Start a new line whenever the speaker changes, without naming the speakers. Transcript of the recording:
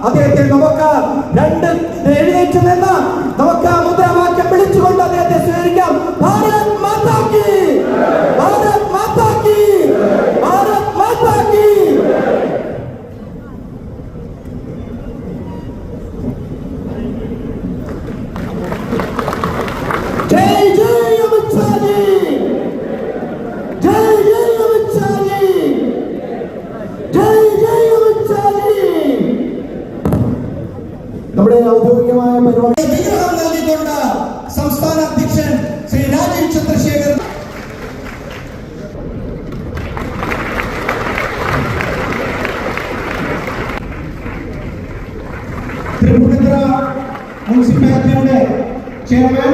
അദ്ദേഹത്തെ നമുക്ക് രണ്ട് എഴുന്നേറ്റ് നിന്ന് നമുക്ക് ആ മുദ്രാവാക്യം വിളിച്ചുകൊണ്ട് അദ്ദേഹത്തെ സ്വീകരിക്കാം. ഭാരത് മാതാ കി, ഭാരത് മാതാ കി, ഭാരത് മാതാ കി. ജയ് ജയ് അമിത് ഷാ ജി, ജയ് ജയ് അമിത് ഷാ ജി, ജയ് ജയ് അമിത് ഷാ ജി. നമ്മുടെ ഔദ്യോഗികമായ പരിപാടി വിഗ്രഹം നൽകിക്കൊണ്ട് സംസ്ഥാന അധ്യക്ഷൻ ശ്രീ രാജീവ് ചന്ദ്രശേഖർ തൃപ്പൂണിത്തുറ മുനിസിപ്പാലിറ്റിയുടെ ചെയർമാൻ